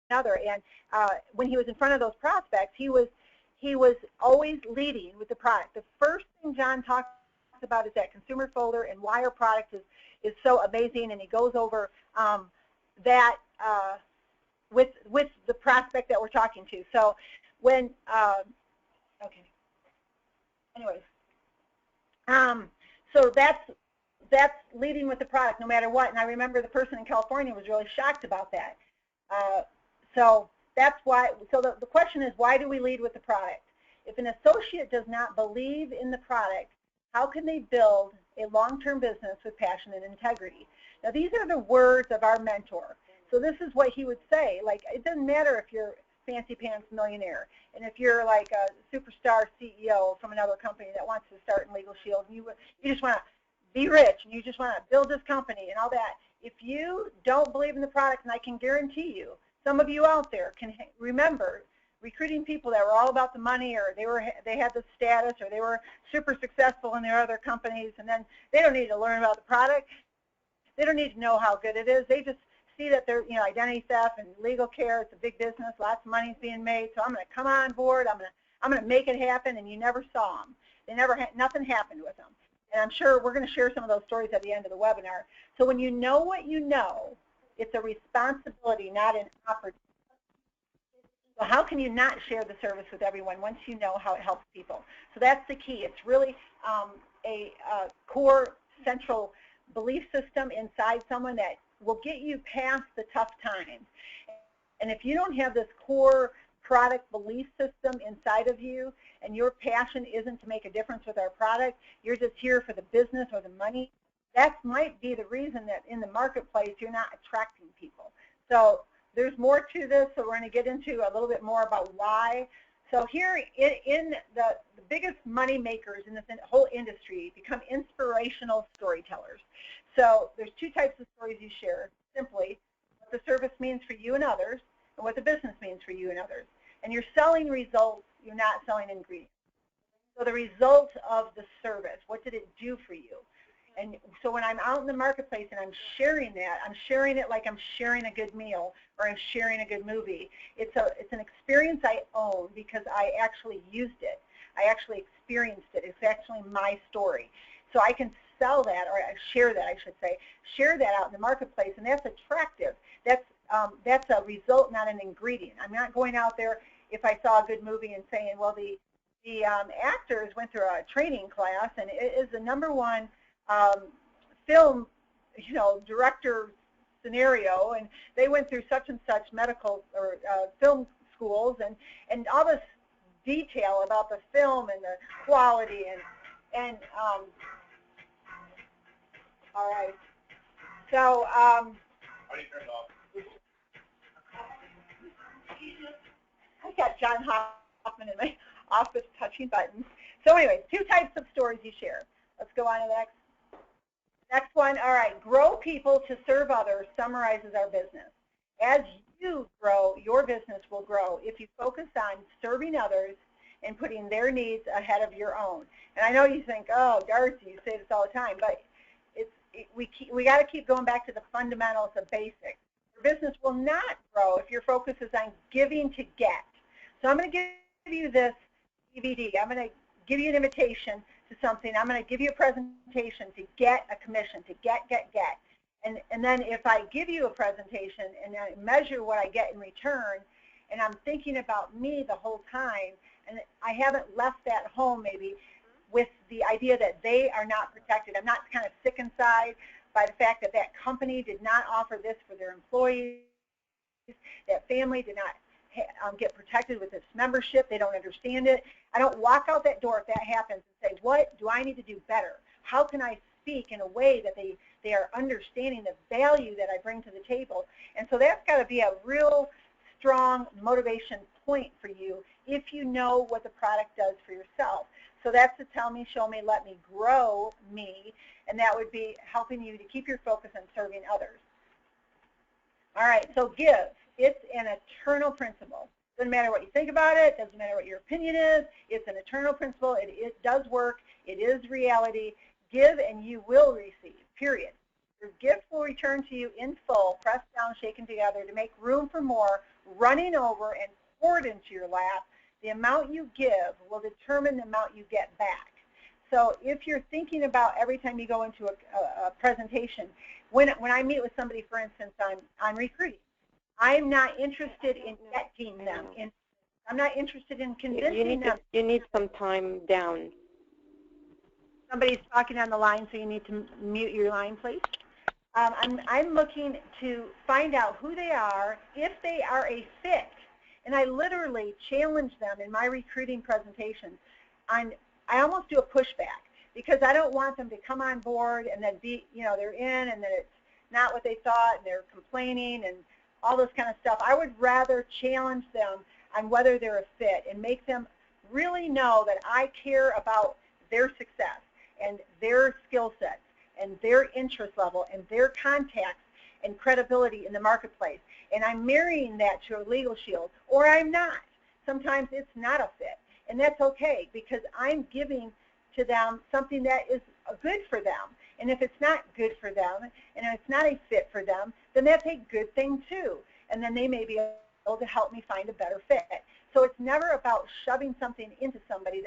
another. And when he was in front of those prospects, he was always leading with the product. The first thing John talks about is that consumer folder and why our product is so amazing, and he goes over that with the prospect that we're talking to. So when okay, anyways, so that's leading with the product no matter what. And I remember the person in California was really shocked about that. So that's why. So the question is, why do we lead with the product? If an associate does not believe in the product, how can they build a long-term business with passion and integrity? Now, these are the words of our mentor. So this is what he would say. Like, it doesn't matter if you're fancy pants millionaire, and if you're like a superstar CEO from another company that wants to start in Legal Shield, and you just want to be rich, and you just want to build this company and all that. If you don't believe in the product, and I can guarantee you, some of you out there can remember recruiting people that were all about the money, or they had the status, or they were super successful in their other companies, and then they don't need to learn about the product. They don't need to know how good it is. They just see that they're, identity theft and legal care, it's a big business, lots of money's being made, so I'm going to come on board, I'm going to make it happen, and you never saw them. Nothing happened with them. And I'm sure we're going to share some of those stories at the end of the webinar. So when you know what you know, it's a responsibility, not an opportunity. So how can you not share the service with everyone once you know how it helps people? So that's the key. It's really a core central belief system inside someone that will get you past the tough times. And if you don't have this core product belief system inside of you, and your passion isn't to make a difference with our product, you're just here for the business or the money, that might be the reason that in the marketplace you're not attracting people. So there's more to this, so we're going to get into a little bit more about why. So here in the biggest money makers in this whole industry become inspirational storytellers. So there's two types of stories you share. Simply, what the service means for you and others, and what the business means for you and others. And you're selling results, you're not selling ingredients. So the results of the service, what did it do for you? And so when I'm out in the marketplace and I'm sharing that, I'm sharing it like I'm sharing a good meal or I'm sharing a good movie. It's an experience I own because I actually used it. I actually experienced it. It's actually my story. So I can sell that, or share that, I should say, share that out in the marketplace, and that's attractive. That's a result, not an ingredient. I'm not going out there if I saw a good movie and saying, well, the actors went through a training class, and it is the #1 film, director scenario, and they went through such and such medical or film schools, and all this detail about the film and the quality and all right. So how do you turn it off? I got John Hoffman in my office touching buttons. So anyways, two types of stories you share. Let's go on to the next one. All right, grow people to serve others summarizes our business. As you grow, your business will grow if you focus on serving others and putting their needs ahead of your own. And I know you think, oh, Darcy, you say this all the time, but we got to keep going back to the fundamentals, the basics. Your business will not grow if your focus is on giving to get. So I'm going to give you this DVD. I'm going to give you an invitation to something. I'm going to give you a presentation to get a commission, to get. And then if I give you a presentation and I measure what I get in return, and I'm thinking about me the whole time, and I haven't left that home maybe with the idea that they are not protected. I'm not kind of sick inside by the fact that that company did not offer this for their employees, that family did not get protected with this membership, they don't understand it. I don't walk out that door if that happens and say, what do I need to do better? How can I speak in a way that they are understanding the value that I bring to the table? And so that's got to be a real strong motivation point for you if you know what the product does for yourself. So that's the tell me, show me, let me grow me, and that would be helping you to keep your focus on serving others. All right, so give. It's an eternal principle. Doesn't matter what you think about it, doesn't matter what your opinion is, it's an eternal principle. It does work, it is reality. Give and you will receive, period. Your gift will return to you in full, pressed down, shaken together to make room for more running over and poured into your lap, the amount you give will determine the amount you get back. So if you're thinking about every time you go into a presentation, when I meet with somebody, for instance, on recruiting, I'm not interested in getting them. I'm not interested in convincing them. You need some time down. Somebody's talking on the line, so you need to mute your line, please. I'm looking to find out who they are, if they are a fit. And I literally challenge them in my recruiting presentations. I almost do a pushback because I don't want them to come on board and then they're in and then it's not what they thought and they're complaining and all this kind of stuff. I would rather challenge them on whether they're a fit and make them really know that I care about their success and their skill sets and their interest level and their contacts and credibility in the marketplace. And I'm marrying that to a legal shield, or I'm not. Sometimes it's not a fit, and that's okay because I'm giving to them something that is good for them. And if it's not good for them and it's not a fit for them, then that's a good thing too. And then they may be able to help me find a better fit. So it's never about shoving something into somebody,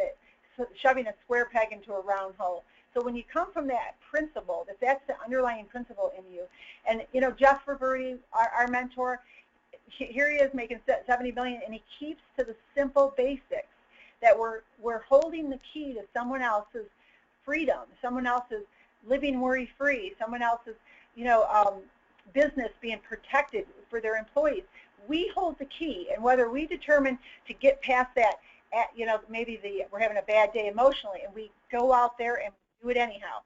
shoving a square peg into a round hole. So when you come from that principle, that's the underlying principle in you, and Jeff Roberti, our mentor, here he is making $70 million, and he keeps to the simple basics that we're holding the key to someone else's freedom, someone else's living worry-free, someone else's business being protected for their employees. We hold the key, and whether we determine to get past that, maybe we're having a bad day emotionally, and we go out there and do it anyhow.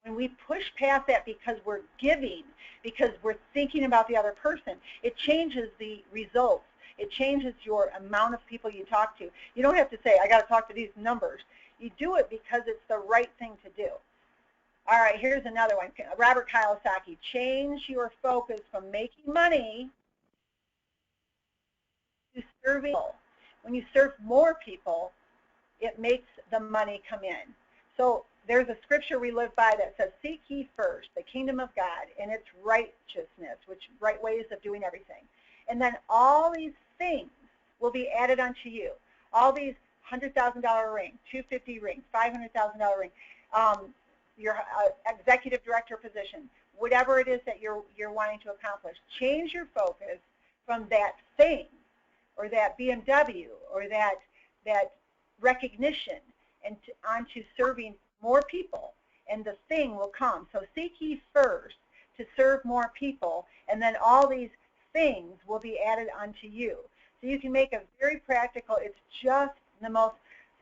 When we push past that because we're giving, because we're thinking about the other person, it changes the results. It changes your amount of people you talk to. You don't have to say, I got to talk to these numbers. You do it because it's the right thing to do. All right, here's another one. Robert Kiyosaki, change your focus from making money to serving people. When you serve more people, it makes the money come in. So there's a scripture we live by that says, seek ye first the kingdom of God and its righteousness, which right ways of doing everything. And then all these things will be added unto you. All these $100,000 ring, $250,000 ring, $500,000 ring, your executive director position, whatever it is that you're wanting to accomplish. Change your focus from that thing or that BMW or that recognition and onto serving more people, and the thing will come. So seek ye first to serve more people, and then all these things will be added unto you. So you can make a very practical, it's just the most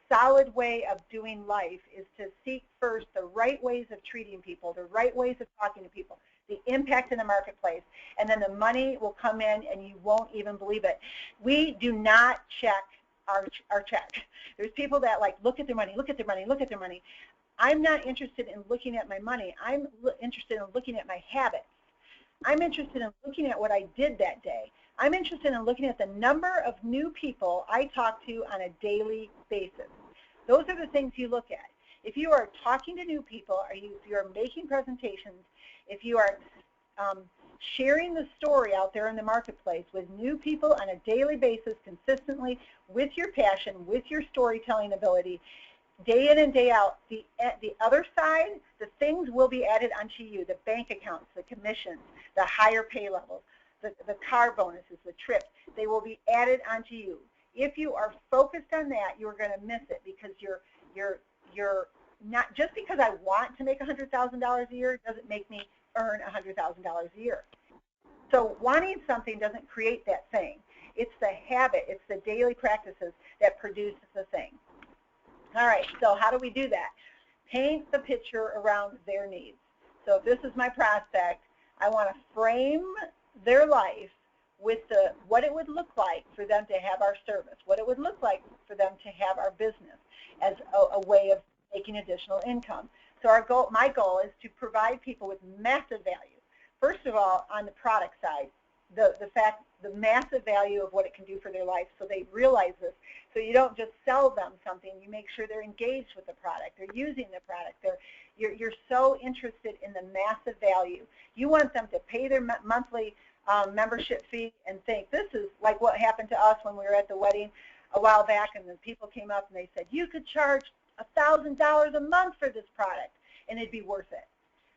solid way of doing life is to seek first the right ways of treating people, the right ways of talking to people, the impact in the marketplace, and then the money will come in and you won't even believe it. We do not check our check. There's people that look at their money, look at their money, look at their money. I'm not interested in looking at my money. I'm interested in looking at my habits. I'm interested in looking at what I did that day. I'm interested in looking at the number of new people I talk to on a daily basis. Those are the things you look at. If you are talking to new people, if you're making presentations, if you are sharing the story out there in the marketplace with new people on a daily basis consistently with your passion, with your storytelling ability, day in and day out, the other side, the things will be added unto you, the bank accounts, the commissions, the higher pay levels, the car bonuses, the trips, they will be added onto you. If you are focused on that, you're going to miss it because you're not, just because I want to make $100,000 a year doesn't make me earn $100,000 a year. So wanting something doesn't create that thing. It's the habit, it's the daily practices that produce the thing. All right, so how do we do that? Paint the picture around their needs. So if this is my prospect, I want to frame their life with what it would look like for them to have our service, what it would look like for them to have our business as a way of making additional income. So my goal is to provide people with massive value. First of all, on the product side, the massive value of what it can do for their life, so they realize this. So you don't just sell them something, you make sure they're engaged with the product, they're using the product, you're so interested in the massive value. You want them to pay their monthly membership fee and think this is like what happened to us when we were at the wedding a while back, and the people came up and they said, you could charge $1,000 a month for this product and it'd be worth it.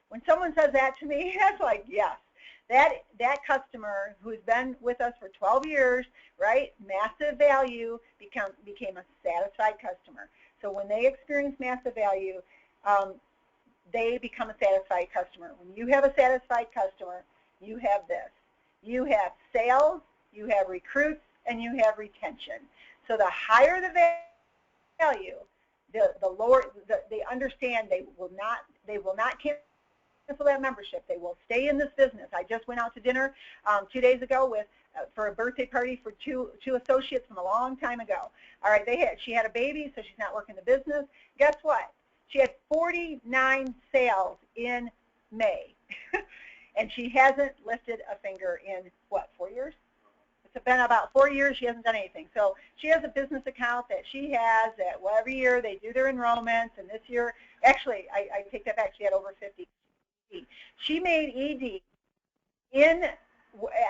When someone says that to me, that's like, yes. That customer who's been with us for 12 years, right, massive value, became a satisfied customer. So when they experience massive value, they become a satisfied customer. When you have a satisfied customer, you have this. You have sales, you have recruits, and you have retention. So the higher the value, the lower they understand they will not cancel that membership. They will stay in this business. I just went out to dinner 2 days ago for a birthday party for two associates from a long time ago. All right, she had a baby, so she's not working the business. Guess what? She had 49 sales in May, and she hasn't lifted a finger in, what, 4 years? It's been about 4 years she hasn't done anything. So she has a business account that she has that every year they do their enrollments, and this year, actually, I take that back, she had over 50. She made ED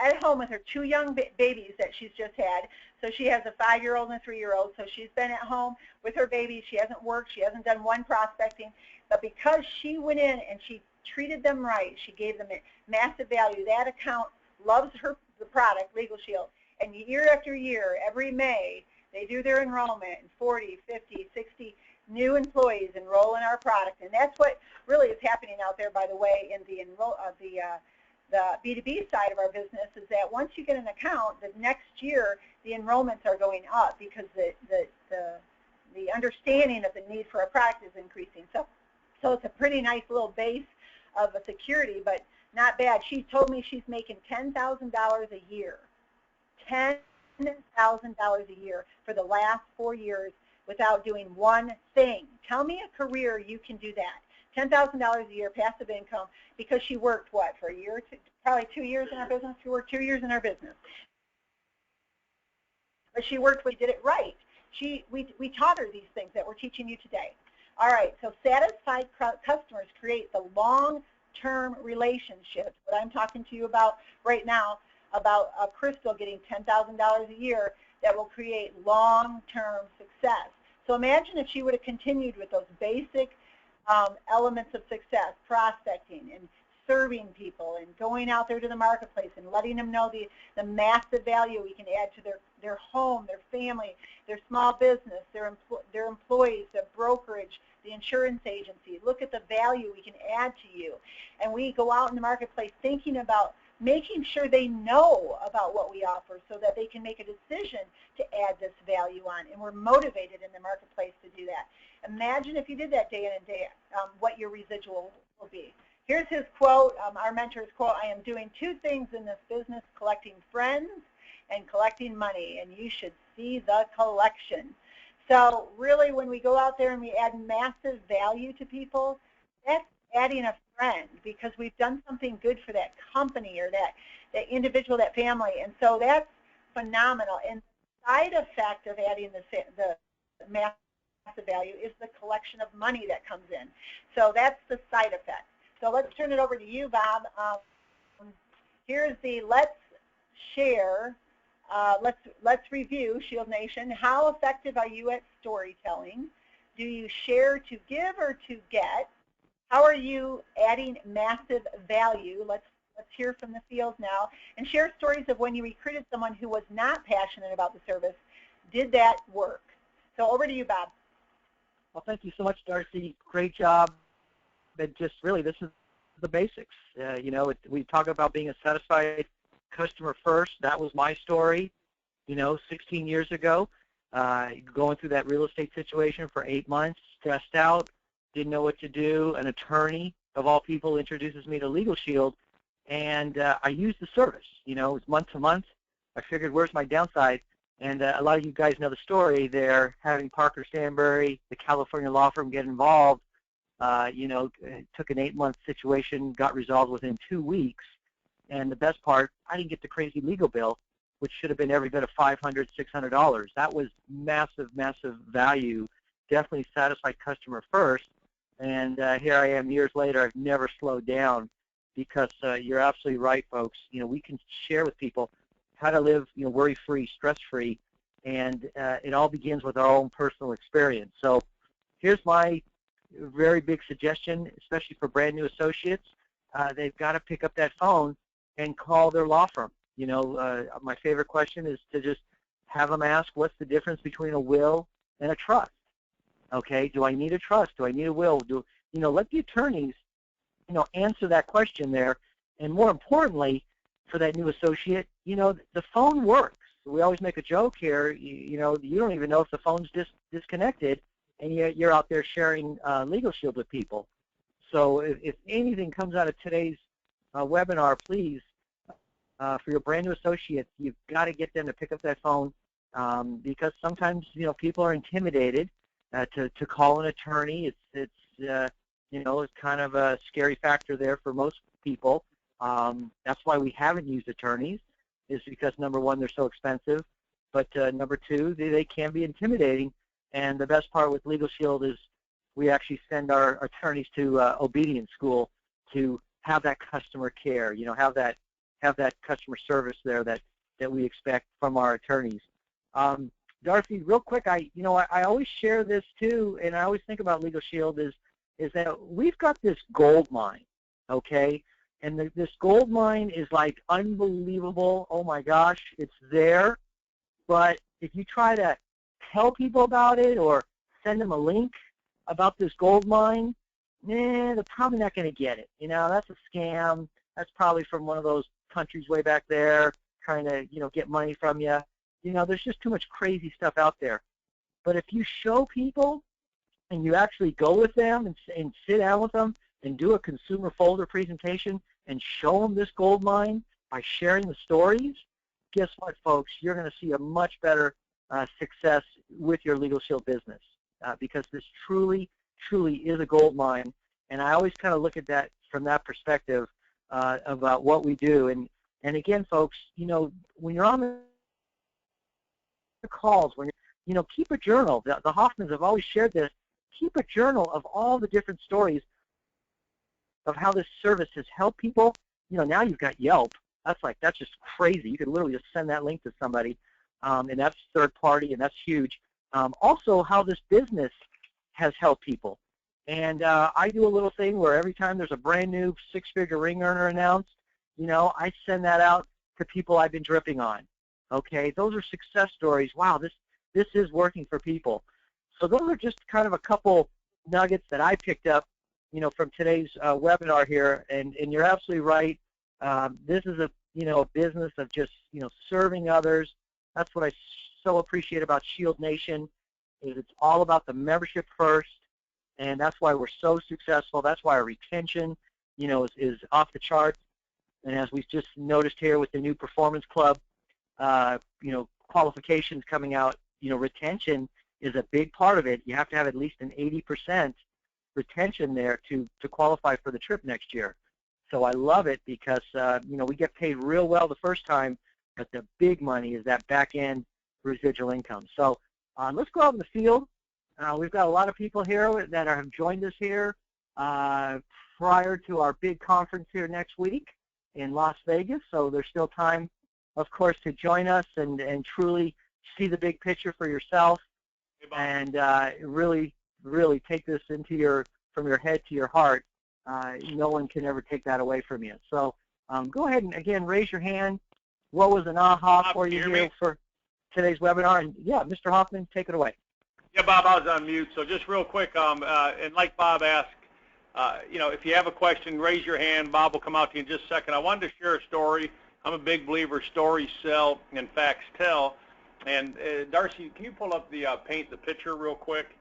at home with her 2 young babies that she's just had. So she has a 5-year-old and a 3-year-old. So she's been at home with her babies. She hasn't worked. She hasn't done one prospecting. But because she went in and she treated them right, she gave them massive value. That account loves the product, Legal Shield. And year after year, every May, they do their enrollment, and 40, 50, 60 new employees enroll in our product. And that's what really is happening out there, by the way, in the B2B side of our business, is that once you get an account, the next year the enrollments are going up because the understanding of the need for a product is increasing. So it's a pretty nice little base of a security, but not bad. She told me she's making $10,000 a year, $10,000 a year for the last 4 years without doing one thing. Tell me a career you can do that. $10,000 a year passive income, because she worked, what, for a year, probably 2 years in our business? She worked 2 years in our business. But she worked, we did it right. We taught her these things that we're teaching you today. All right, so satisfied customers create the long-term relationships, what I'm talking to you about right now, about Crystal getting $10,000 a year, that will create long-term success. So imagine if she would have continued with those basic elements of success, prospecting and serving people and going out there to the marketplace and letting them know the massive value we can add to their home, their family, their small business, their employees, their brokerage, the insurance agency. Look at the value we can add to you. And we go out in the marketplace thinking about making sure they know about what we offer so that they can make a decision to add this value on. And we're motivated in the marketplace to do that. Imagine if you did that day in and day out, what your residual will be. Here's his quote, our mentor's quote: I am doing 2 things in this business, collecting friends and collecting money, and you should see the collection. So really, when we go out there and we add massive value to people, that's adding a friend, because we've done something good for that company or that individual, that family. And so that's phenomenal. And the side effect of adding the massive value is the collection of money that comes in. So that's the side effect. So let's turn it over to you, Bob. Here's the let's share. Let's review, Shield Nation. How effective are you at storytelling? Do you share to give or to get? How are you adding massive value? Let's hear from the field now, and share stories of when you recruited someone who was not passionate about the service. Did that work? So over to you, Bob. Well, thank you so much, Darcy. Great job. But just really, this is the basics. We talk about being a satisfied customer first. That was my story, 16 years ago, going through that real estate situation for 8 months, stressed out, didn't know what to do. An attorney, of all people, introduces me to Legal Shield, and I used the service. It's month to month. I figured, where's my downside? And a lot of you guys know the story there, having Parker Stanbury, the California law firm, get involved. It took an 8-month situation, got resolved within 2 weeks. And the best part, I didn't get the crazy legal bill, which should have been every bit of $500, $600. That was massive, massive value. Definitely satisfied customer first. And here I am years later. I've never slowed down. because you're absolutely right, folks. We can share with people how to live, worry-free, stress-free, and it all begins with our own personal experience. So here's my very big suggestion, especially for brand new associates. They've got to pick up that phone and call their law firm. My favorite question is to just have them ask, what's the difference between a will and a trust? Okay, do I need a trust? Do I need a will? Let the attorneys, answer that question there. And more importantly, for that new associate, the phone works. We always make a joke here. You don't even know if the phone's disconnected, and you're out there sharing Legal Shield with people. So if anything comes out of today's webinar, please, for your brand new associates, you've got to get them to pick up that phone because sometimes, people are intimidated to call an attorney. It's kind of a scary factor there for most people. That's why we haven't used attorneys, is because, number one, they're so expensive, but number two, they can be intimidating. And the best part with Legal Shield is we actually send our attorneys to obedience school to have that customer care, have that customer service there that we expect from our attorneys. Darcy, real quick, I always share this too, and I always think about Legal Shield is that we've got this gold mine, okay? And this gold mine is like unbelievable. Oh my gosh, it's there. But if you try to tell people about it or send them a link about this gold mine, they're probably not going to get it. That's a scam. That's probably from one of those countries way back there trying to, get money from you. There's just too much crazy stuff out there. But if you show people and you actually go with them and sit down with them and do a consumer folder presentation and show them this gold mine by sharing the stories, guess what, folks? You're going to see a much better success with your Legal Shield business because this truly, truly is a gold mine. And I always kind of look at that from that perspective about what we do. And again, folks, when you're on the calls, when keep a journal. The Hoffmans have always shared this. Keep a journal of all the different stories of how this service has helped people. Now you've got Yelp. That's just crazy. You could literally just send that link to somebody, and that's third party, and that's huge. Also, how this business has helped people. And I do a little thing where every time there's a brand new six-figure ring earner announced, I send that out to people I've been dripping on. Okay, those are success stories. Wow, this is working for people. So those are just kind of a couple nuggets that I picked up, from today's webinar here. And you're absolutely right. This is a business of just serving others. That's what I so appreciate about ShieldNation. Is it's all about the membership first, and that's why we're so successful. That's why our retention, is off the charts. And as we just noticed here with the new Performance Club, qualifications coming out, retention is a big part of it. You have to have at least an 80% retention there to qualify for the trip next year. So I love it because, we get paid real well the first time, but the big money is that back-end residual income. So let's go out in the field. We've got a lot of people here that have joined us here prior to our big conference here next week in Las Vegas. So there's still time, of course, to join us and truly see the big picture for yourself and really, really take this from your head to your heart. No one can ever take that away from you. So go ahead and, again, raise your hand. What was an aha for you here for today's webinar? And, yeah, Mr. Hoffman, take it away. Yeah, Bob, I was on mute. So just real quick, and like Bob asked, if you have a question, raise your hand. Bob will come out to you in just a second. I wanted to share a story. I'm a big believer stories sell and facts tell. And Darcy, can you pull up the paint the picture real quick?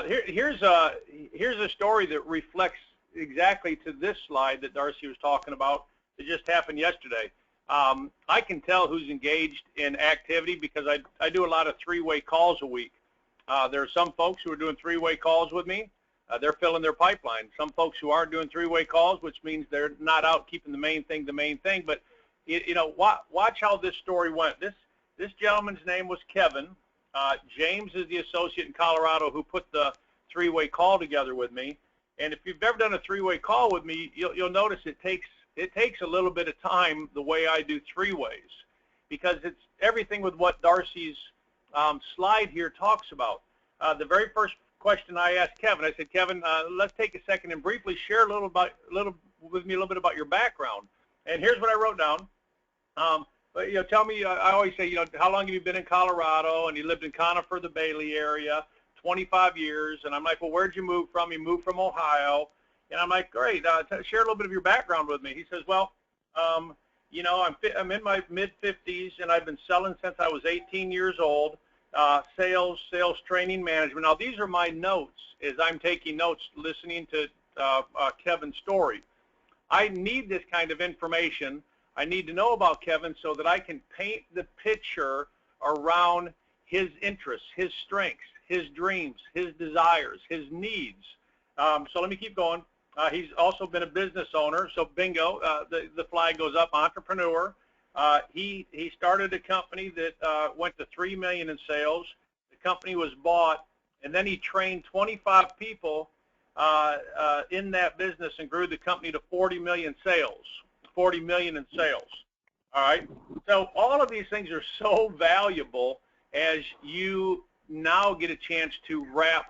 Here's a story that reflects exactly to this slide that Darcy was talking about. It just happened yesterday. I can tell who's engaged in activity because I do a lot of three-way calls a week. There are some folks who are doing three-way calls with me. They're filling their pipeline. Some folks who aren't doing three-way calls, which means they're not out keeping the main thing the main thing. But watch how this story went. This gentleman's name was Kevin. James is the associate in Colorado who put the three-way call together with me. And if you've ever done a three-way call with me, you'll notice it takes it takes a little bit of time the way I do three-ways, because it's everything with what Darcy's slide here talks about. The very first question I asked Kevin, I said, Kevin, let's take a second and briefly share a little bit about your background. And here's what I wrote down. But, you know, tell me, I always say, you know, how long have you been in Colorado? And he lived in Conifer, the Bailey area, 25 years. And I'm like, well, where'd you move from? He moved from Ohio. And I'm like, great, share a little bit of your background with me. He says, well, you know, I'm in my mid-50s, and I've been selling since I was 18 years old, sales, training, management. Now, these are my notes as I'm taking notes, listening to Kevin's story. I need this kind of information. I need to know about Kevin so that I can paint the picture around his interests, his strengths, his dreams, his desires, his needs. So let me keep going. He's also been a business owner, so bingo, the flag goes up, entrepreneur. He started a company that went to $3 million in sales. The company was bought, and then he trained 25 people in that business and grew the company to 40 million sales. 40 million in sales. All right. So all of these things are so valuable as you now get a chance to wrap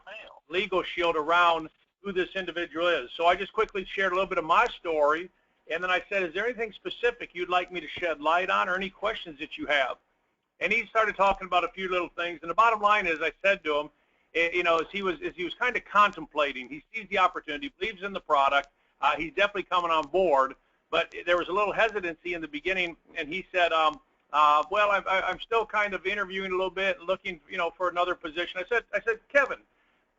Legal Shield around who this individual is. So I just quickly shared a little bit of my story, and then I said, is there anything specific you'd like me to shed light on, or any questions that you have? And he started talking about a few little things. And the bottom line is, I said to him, you know, as he was kind of contemplating, he sees the opportunity, believes in the product, he's definitely coming on board. But there was a little hesitancy in the beginning, and he said, well, I'm still kind of interviewing a little bit, looking, you know, for another position. I said, Kevin,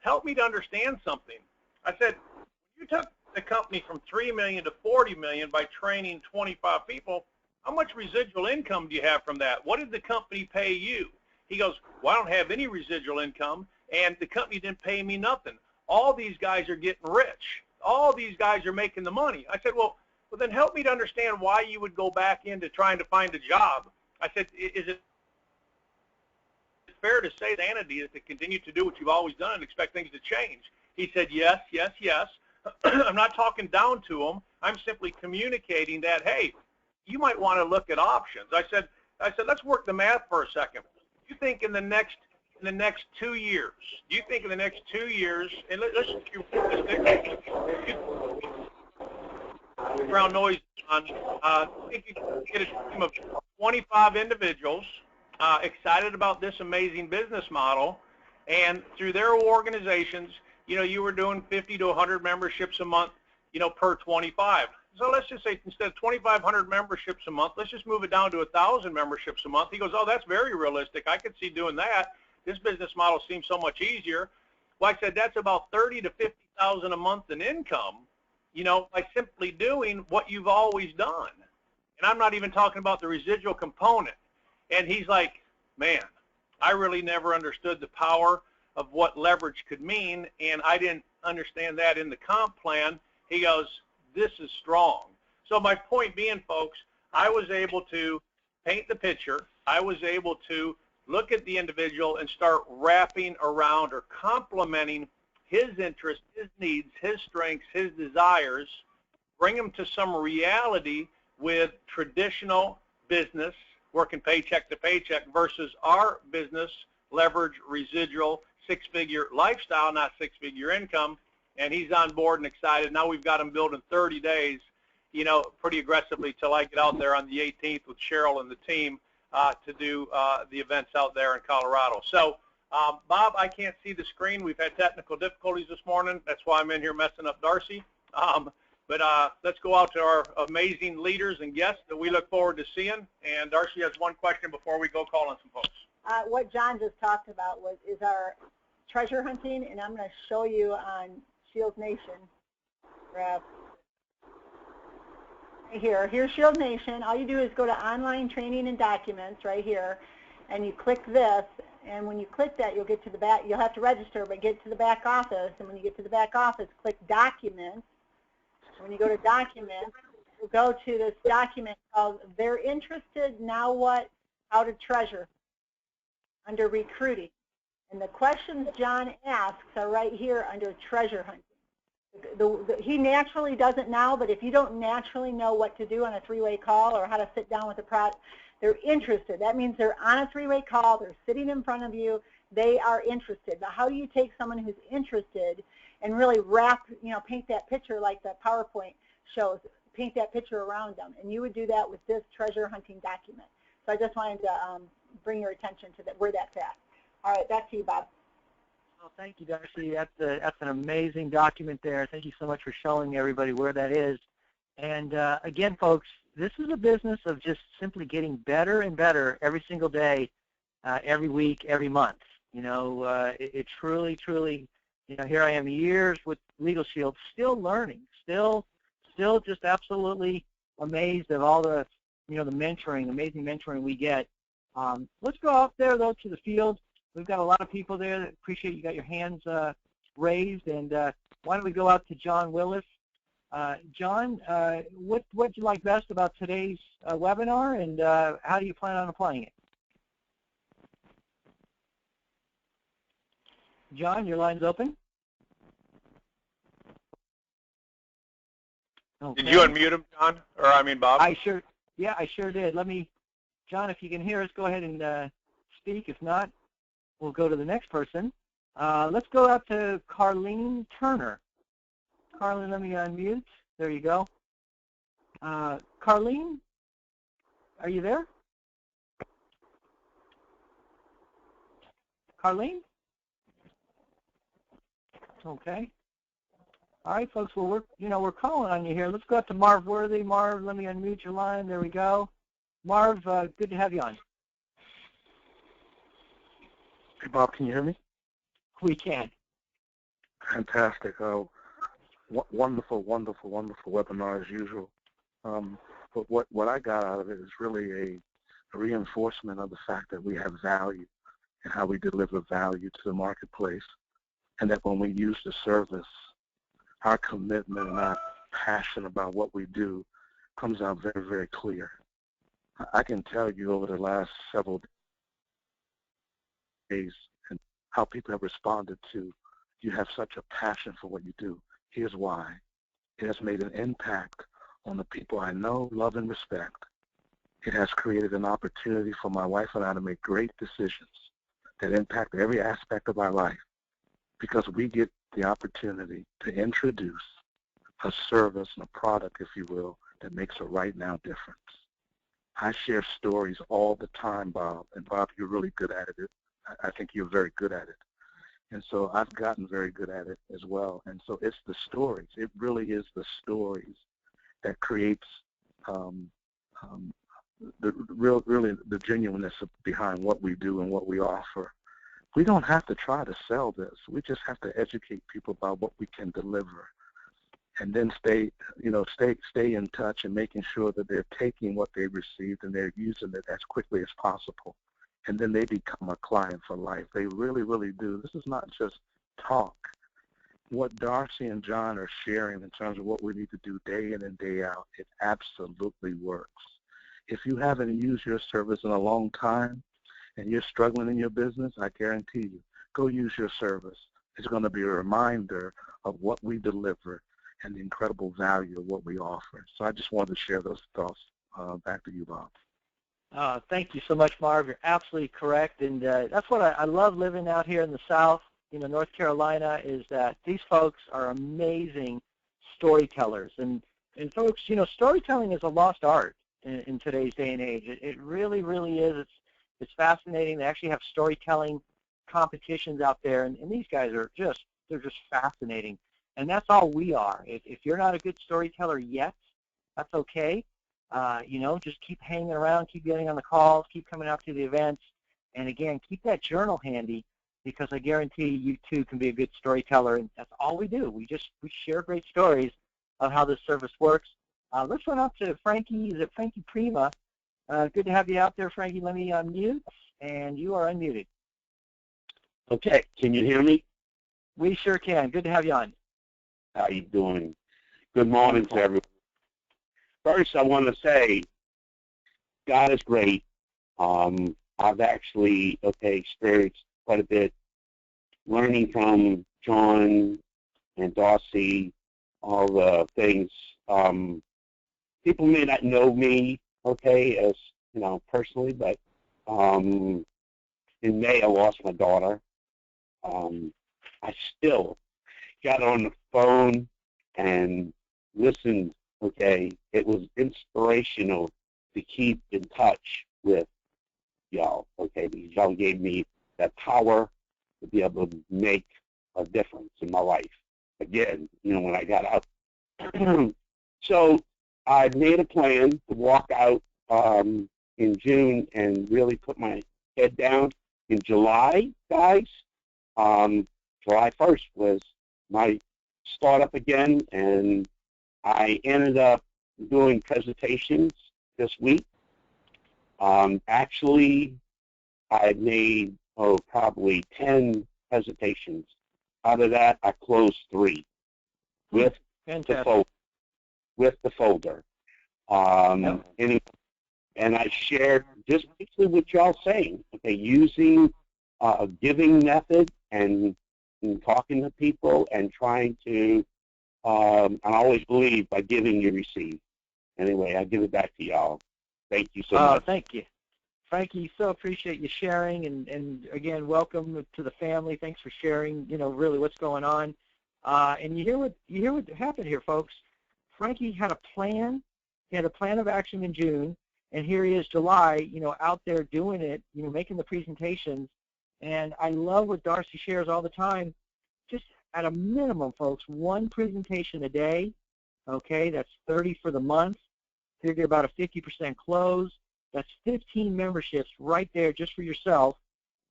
help me to understand something. I said, you took the company from 3 million to 40 million by training 25 people. How much residual income do you have from that? What did the company pay you? He goes, well, I don't have any residual income, and the company didn't pay me nothing. All these guys are getting rich. All these guys are making the money. I said, well, then help me to understand why you would go back into trying to find a job. I said, is it fair to say sanity is to continue to do what you've always done and expect things to change? He said, yes, yes, yes. I'm not talking down to him. I'm simply communicating that, hey, you might want to look at options. I said, let's work the math for a second. You think in the next 2 years, do you think in the next 2 years, and let's background noise on, I think you can get a team of 25 individuals excited about this amazing business model, and through their organizations, you know, you were doing 50 to 100 memberships a month, you know, per 25. So let's just say instead of 2,500 memberships a month, let's just move it down to 1,000 memberships a month. He goes, oh, that's very realistic. I could see doing that. This business model seems so much easier. Well, I said that's about 30 to 50,000 a month in income, you know, by simply doing what you've always done. And I'm not even talking about the residual component. And he's like, man, I really never understood the power of what leverage could mean, and I didn't understand that in the comp plan. He goes, this is strong. So my point being, folks, I was able to paint the picture. I was able to look at the individual and start wrapping around or complementing his interests, his needs, his strengths, his desires, bring him to some reality with traditional business, working paycheck to paycheck, versus our business, leverage, residual, six-figure lifestyle, not six-figure income. And he's on board and excited. Now we've got him built in 30 days, you know, pretty aggressively till I get out there on the 18th with Cheryl and the team to do the events out there in Colorado. So, Bob, I can't see the screen. We've had technical difficulties this morning. That's why I'm in here messing up Darcy. But let's go out to our amazing leaders and guests that we look forward to seeing. And Darcy has one question before we go call on some folks. What John just talked about is our treasure hunting, and I'm going to show you on ShieldNation. Grab here. Here's ShieldNation. All you do is go to online training and documents right here, and you click this. And when you click that, you'll get to the back. You'll have to register, but get to the back office. And when you get to the back office, click Documents. When you go to Documents, you'll go to this document called "They're Interested Now What? How to Treasure" under Recruiting. And the questions John asks are right here under Treasure Hunting. He naturally doesn't now, but if you don't naturally know what to do on a three-way call or how to sit down with the product, they're interested. That means they're on a three-way call, they're sitting in front of you, they are interested. Now, how do you take someone who's interested and really paint that picture like the PowerPoint shows, paint that picture around them? And you would do that with this treasure hunting document. So I just wanted to bring your attention to where that's at. All right, back to you, Bob. Well, thank you, Darcy. That's an amazing document there. Thank you so much for showing everybody where that is. And again, folks, this is a business of just simply getting better and better every single day, every week, every month. It truly, here I am years with Legal Shield, still learning, still just absolutely amazed at all the, the mentoring, amazing mentoring we get. Let's go out there, though, to the field. We've got a lot of people there that appreciate you got your hands raised. And why don't we go out to John Willis? John, what do you like best about today's webinar, and how do you plan on applying it? John, your line's open. Okay. Did you unmute him, John? Or I mean, Bob? I sure did. John, if you can hear us, go ahead and speak. If not, we'll go to the next person. Let's go out to Carlene Turner. Carlene, let me unmute. There you go. Carlene, are you there? Carlene? Okay. All right, folks. Well, we're calling on you here. Let's go out to Marv Worthy. Marv, let me unmute your line. There we go. Marv, good to have you on. Hey, Bob, can you hear me? We can. Fantastic. Wonderful webinar as usual. But what I got out of it is really a reinforcement of the fact that we have value and how we deliver value to the marketplace, and that when we use the service, our commitment and our passion about what we do comes out very, very clear. I can tell you over the last several days and how people have responded to, you have such a passion for what you do. Here's why. It has made an impact on the people I know, love, and respect. It has created an opportunity for my wife and I to make great decisions that impact every aspect of our life, because we get the opportunity to introduce a service and a product, if you will, that makes a right now difference. I share stories all the time, Bob, and Bob, you're really good at it. I think you're very good at it. And so I've gotten very good at it as well. And so it's the stories. It really is the stories that creates really the genuineness behind what we do and what we offer. We don't have to try to sell this. We just have to educate people about what we can deliver, and then stay in touch and making sure that they're taking what they received and they're using it as quickly as possible. And then they become a client for life. They really, really do. This is not just talk. What Darcy and John are sharing in terms of what we need to do day in and day out, it absolutely works. If you haven't used your service in a long time and you're struggling in your business, I guarantee you, go use your service. It's going to be a reminder of what we deliver and the incredible value of what we offer. So I just wanted to share those thoughts. Back to you, Bob. Thank you so much, Marv. You're absolutely correct, and that's what I love living out here in the South, North Carolina, is that these folks are amazing storytellers. And folks, storytelling is a lost art in today's day and age. It really, really is. It's fascinating. They actually have storytelling competitions out there, and these guys are they're just fascinating. And that's all we are. If you're not a good storyteller yet, that's okay. Just keep hanging around, keep getting on the calls, keep coming out to the events, and again, keep that journal handy, because I guarantee you too can be a good storyteller, and that's all we do. We share great stories of how this service works. Let's run up to Frankie. Is it Frankie Prima? Good to have you out there, Frankie. Let me unmute, and you are unmuted. Okay, can you hear me? We sure can. Good to have you on. How you doing? Good morning to everyone. First, I want to say God is great. I've actually, experienced quite a bit learning from John and Darcy all the things. People may not know me, okay, as personally, but in May I lost my daughter. I still got on the phone and listened. Okay, it was inspirational to keep in touch with y'all. Okay, because y'all gave me that power to be able to make a difference in my life. Again, when I got out. So I made a plan to walk out in June and really put my head down. In July, guys, July 1st was my startup again, and I ended up doing presentations this week. Actually, I made probably 10 presentations. Out of that, I closed 3 with the folder. And I shared just basically what y'all saying. Okay, using a giving method and talking to people and trying to. I always believe by giving you receive. Anyway, I give it back to y'all. Thank you so much. Thank you. Frankie, so appreciate you sharing, and again, welcome to the family. Thanks for sharing, really what's going on. And you hear what happened here, folks. Frankie had a plan. He had a plan of action in June, and here he is, July, out there doing it, making the presentations. And I love what Darcy shares all the time. Just at a minimum, folks, 1 presentation a day. Okay, that's 30 for the month. Figure about a 50% close. That's 15 memberships right there just for yourself.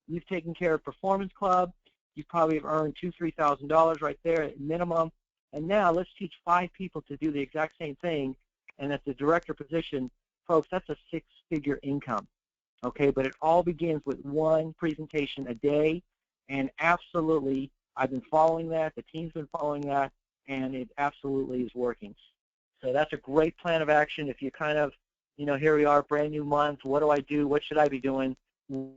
You've taken care of Performance Club. You probably have earned $2,000, $3,000 right there at minimum. And now let's teach 5 people to do the exact same thing. And at the director position, folks, that's a 6-figure income. Okay, but it all begins with 1 presentation a day. And absolutely, I've been following that. The team's been following that. And it absolutely is working. So that's a great plan of action. If you kind of, here we are, brand new month. What do I do? What should I be doing? 1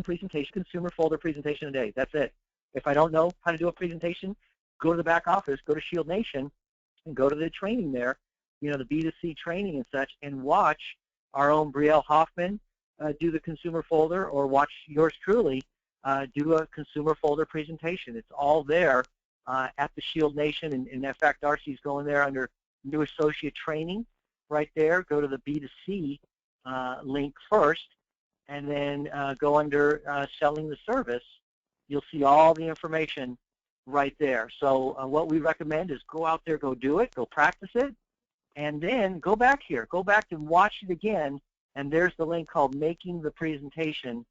presentation, consumer folder presentation a day. That's it. If I don't know how to do a presentation, go to the back office, go to ShieldNation, and go to the training there, the B2C training and such, and watch our own Brielle Hoffman do the consumer folder, or watch yours truly do a consumer folder presentation. It's all there at the ShieldNation. And in fact, Darcy's going there under new associate training right there. Go to the B2C link first, and then go under selling the service. You'll see all the information right there. So what we recommend is go out there, go do it, go practice it, and then go back here. Go back and watch it again, and there's the link called Making the Presentation,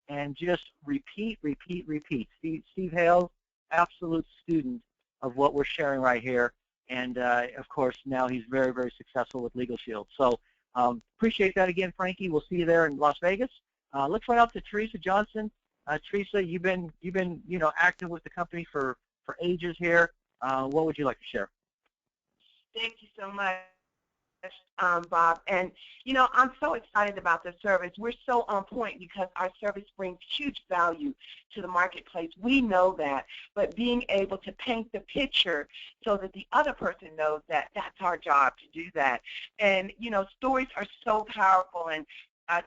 and just repeat, repeat, repeat. Steve Hales, absolute student of what we're sharing right here, and of course now he's very, very successful with Legal Shield. So appreciate that again, Frankie. We'll see you there in Las Vegas. Let's right out to Teresa Johnson. Teresa, you've been active with the company for ages here. What would you like to share? Thank you so much, Bob. And, I'm so excited about the service. We're so on point because our service brings huge value to the marketplace. We know that, but being able to paint the picture so that the other person knows that that's our job to do that. And, stories are so powerful. And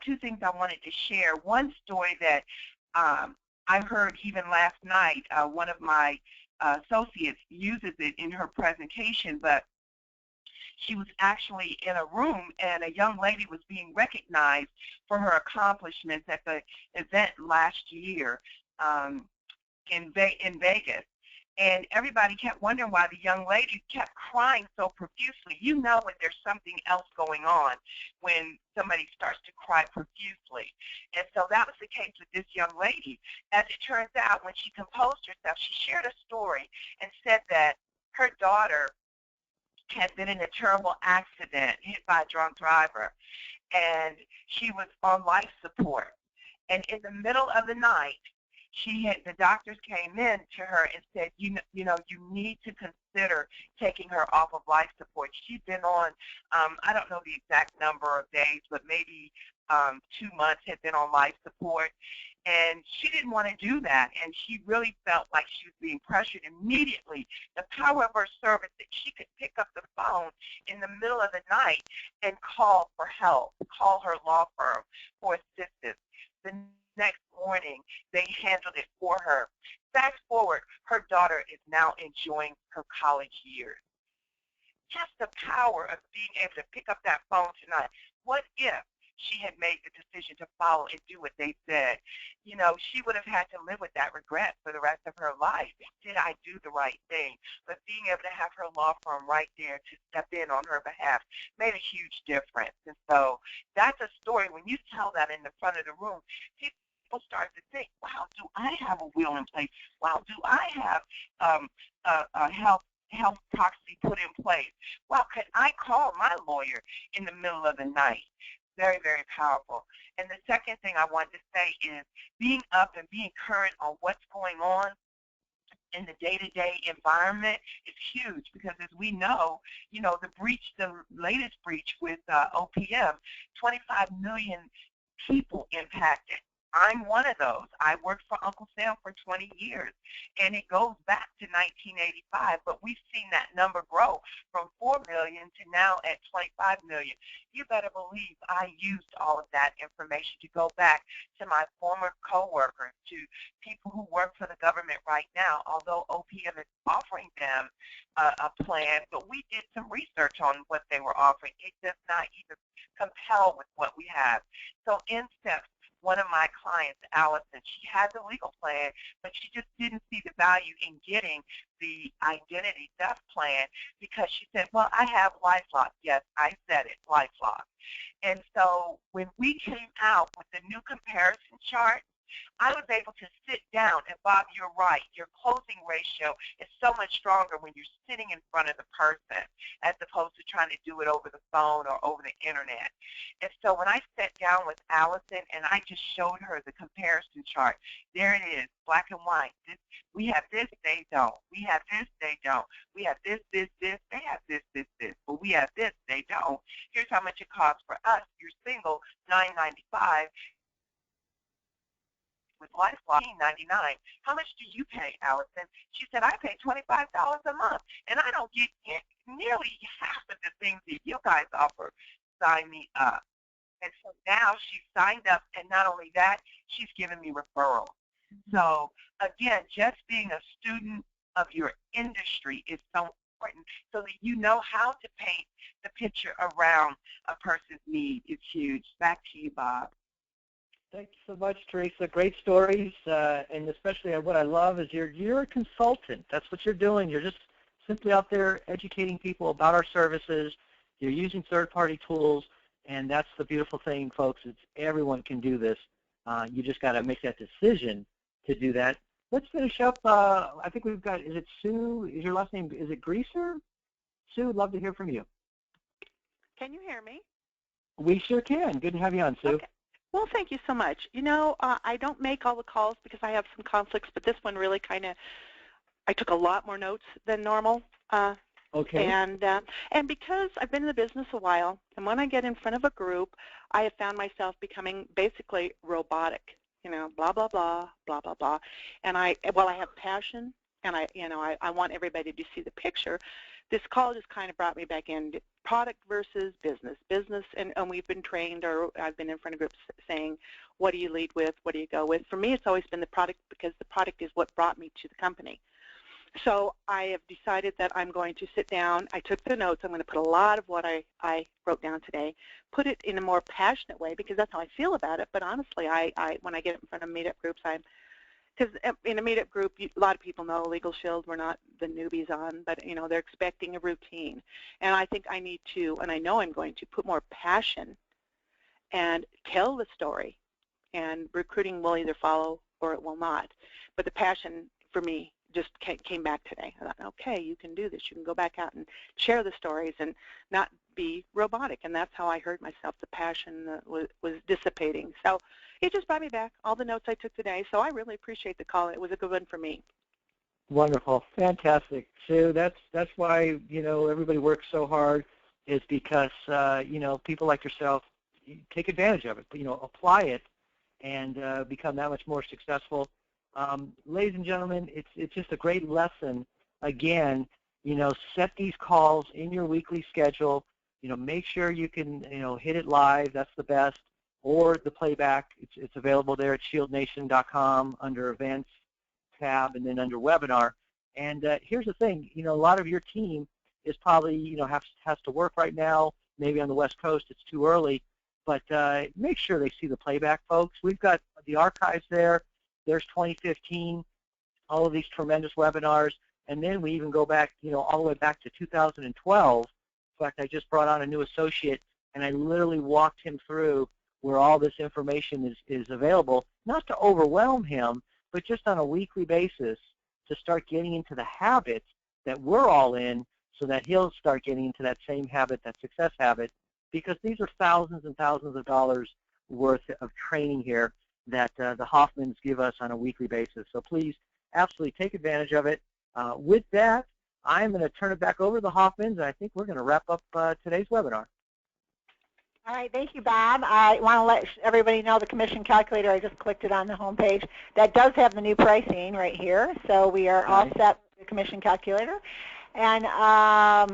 2 things I wanted to share. One story that I heard even last night, one of my associates uses it in her presentation, but she was actually in a room and a young lady was being recognized for her accomplishments at the event last year in Vegas. And everybody kept wondering why the young lady kept crying so profusely. You know when there's something else going on when somebody starts to cry profusely. And so that was the case with this young lady. As it turns out, when she composed herself, she shared a story and said that her daughter had been in a terrible accident, hit by a drunk driver, and she was on life support. And in the middle of the night, the doctors came in to her and said, you need to consider taking her off of life support. She'd been on, I don't know the exact number of days, but maybe 2 months had been on life support. And she didn't want to do that, and she really felt like she was being pressured immediately. The power of her service, that she could pick up the phone in the middle of the night and call for help, call her law firm for assistance. The next morning, they handled it for her. Fast forward, her daughter is now enjoying her college years. Just the power of being able to pick up that phone tonight. What if she had made the decision to follow and do what they said? You know, she would have had to live with that regret for the rest of her life. Did I do the right thing? But being able to have her law firm right there to step in on her behalf made a huge difference. And so that's a story. When you tell that in the front of the room, people start to think, wow, do I have a will in place? Wow, do I have a health proxy put in place? Well, could I call my lawyer in the middle of the night? Very, very powerful. And the second thing I want to say is being up and being current on what's going on in the day-to-day environment is huge, because as we know, you know, the latest breach with OPM, 25 million people impacted. I'm one of those. I worked for Uncle Sam for 20 years, and it goes back to 1985, but we've seen that number grow from 4 million to now at 25 million. You better believe I used all of that information to go back to my former coworkers, to people who work for the government right now, although OPM is offering them a plan, but we did some research on what they were offering. It does not even compel with what we have. So in steps one of my clients, Allison, she had the legal plan, but she just didn't see the value in getting the identity theft plan, because she said, well, I have LifeLock. Yes, I said it, LifeLock. And so when we came out with the new comparison chart, I was able to sit down, and Bob, you're right. Your closing ratio is so much stronger when you're sitting in front of the person as opposed to trying to do it over the phone or over the internet. And so when I sat down with Allison and I just showed her the comparison chart, there it is, black and white. We have this, they don't. We have this, they don't. We have this, this, this. They have this, this, this. But we have this, they don't. Here's how much it costs for us. You're single, $9.95. With LifeLock, $19.99. How much do you pay, Allison? She said, I pay $25 a month, and I don't get nearly half of the things that you guys offer. Sign me up. And so now she's signed up, and not only that, she's giving me referrals. So, again, just being a student of your industry is so important, so that you know how to paint the picture around a person's need is huge. Back to you, Bob. Thank you so much, Teresa. Great stories, and especially what I love is you're a consultant. That's what you're doing. You're just simply out there educating people about our services. You're using third-party tools, and that's the beautiful thing, folks. It's everyone can do this. You just got to make that decision to do that. Let's finish up. I think we've got, is it Sue? Is your last name, is it Greaser? Sue, I'd love to hear from you. Can you hear me? We sure can. Good to have you on, Sue. Okay. Well, thank you so much. You know, I don't make all the calls because I have some conflicts, but this one really kind of, I took a lot more notes than normal. Okay. And because I've been in the business a while, and when I get in front of a group, I have found myself becoming basically robotic. You know, blah blah blah, blah blah blah. And I have passion, and I want everybody to see the picture. This call just kind of brought me back in, product versus business, and we've been trained, or I've been in front of groups saying, what do you lead with, what do you go with? For me, it's always been the product, because the product is what brought me to the company. So I have decided that I'm going to sit down. I took the notes. I'm going to put a lot of what I wrote down today, put it in a more passionate way, because that's how I feel about it. But honestly, when I get in front of meetup groups, because in a meetup group, a lot of people know Legal Shield, we're not the newbies on, but you know, they're expecting a routine. And I think I need to, and I know I'm going to, put more passion and tell the story. And recruiting will either follow or it will not. But the passion for me just came back today. I thought, okay, you can do this. You can go back out and share the stories and not be robotic. And that's how I heard myself. The passion was dissipating. So it just brought me back, all the notes I took today. So I really appreciate the call. It was a good one for me. Wonderful. Fantastic. Sue, that's why, you know, everybody works so hard, is because, you know, people like yourself take advantage of it, you know, apply it, and become that much more successful. Ladies and gentlemen, it's just a great lesson. Again, set these calls in your weekly schedule. Make sure you can, hit it live. That's the best. Or the playback. It's available there at ShieldNation.com under Events tab and then under Webinar. And here's the thing. A lot of your team is probably, has to work right now. Maybe on the West Coast it's too early. But make sure they see the playback, folks. We've got the archives there. There's 2015, all of these tremendous webinars. And then we even go back, all the way back to 2012. In fact, I just brought on a new associate, and I literally walked him through where all this information is available, not to overwhelm him, but just on a weekly basis to start getting into the habits that we're all in so that he'll start getting into that same habit, that success habit, because these are thousands and thousands of dollars worth of training here that the Hoffmans give us on a weekly basis. So please, absolutely take advantage of it. With that, I'm going to turn it back over to the Hoffmans, and I think we're going to wrap up today's webinar. All right, thank you, Bob. I want to let everybody know the commission calculator, I just clicked it on the home page. That does have the new pricing right here, so we are all set with the commission calculator. And I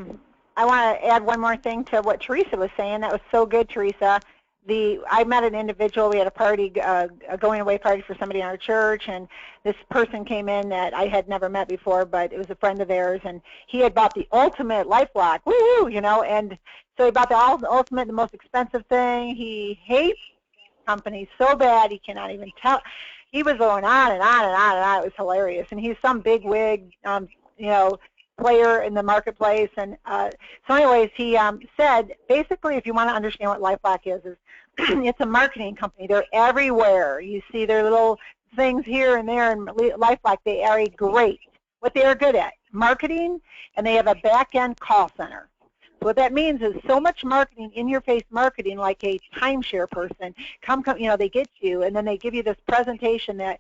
want to add one more thing to what Teresa was saying. That was so good, Teresa. I met an individual. We had a party, a going away party for somebody in our church, and this person came in that I had never met before, but it was a friend of theirs, and he had bought the ultimate LifeLock, woo, and so he bought the ultimate, the most expensive thing. He hates companies so bad he cannot even tell. He was going on and on and on and on. It was hilarious, and he's some big wig, player in the marketplace. And so anyways, he said, basically, if you want to understand what LifeLock is it's a marketing company. They're everywhere. You see their little things here and there, and LifeLock, they are great. What they are good at, marketing, and they have a back-end call center. So what that means is so much marketing, in-your-face marketing, like a timeshare person, they get you, and then they give you this presentation that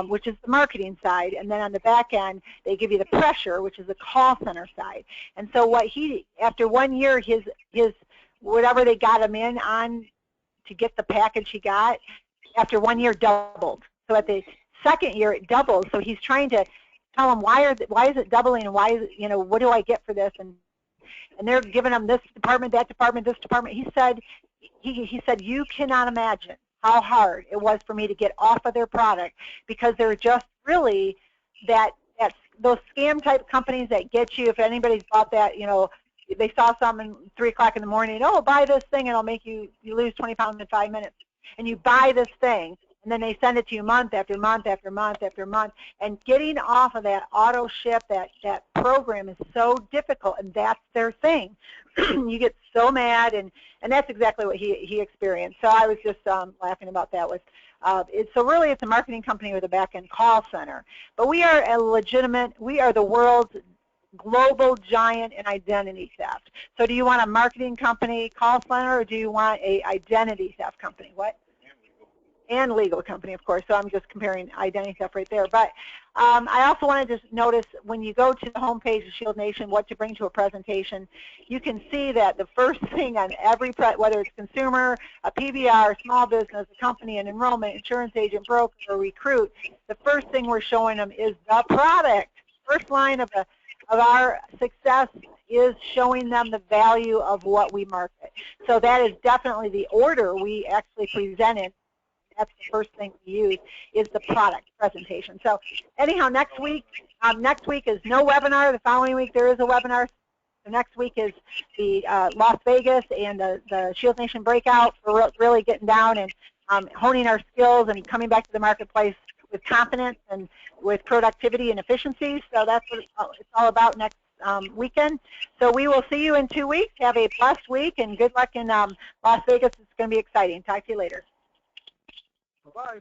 which is the marketing side, and then on the back end they give you the pressure, which is the call center side. And so what after 1 year, his whatever they got him in on to get the package he got, after 1 year doubled. So at the second year it doubled. So he's trying to tell them why is it doubling, and why is it, what do I get for this, and they're giving him this department, that department, this department. He said you cannot imagine how hard it was for me to get off of their product, because they're just really those scam type companies that get you. If anybody's bought that, they saw something 3 o'clock in the morning, oh, buy this thing and it'll make you lose 20 pounds in 5 minutes, and you buy this thing, and then they send it to you month after month after month after month, and getting off of that auto ship, that program is so difficult, and that's their thing. You get so mad, and that's exactly what he experienced. So I was just laughing about that. So really it's a marketing company with a back-end call center. But we are we are the world's global giant in identity theft. So do you want a marketing company call center, or do you want a identity theft company? What? And legal company, of course. So I'm just comparing identity theft right there. But I also wanted to notice, when you go to the homepage of Shield Nation, what to bring to a presentation, you can see that the first thing on every, whether it's consumer, a PBR, small business, a company, an enrollment, insurance agent, broker, or recruit, the first thing we're showing them is the product. First line of our success is showing them the value of what we market. So that is definitely the order we actually presented. That's the first thing we use, is the product presentation. So anyhow, next week is no webinar. The following week there is a webinar. The next week is the Las Vegas and the Shield Nation breakout for really getting down and honing our skills and coming back to the marketplace with confidence and with productivity and efficiency. So that's what it's all about next weekend. So we will see you in 2 weeks. Have a blessed week, and good luck in Las Vegas. It's going to be exciting. Talk to you later. Bye-bye.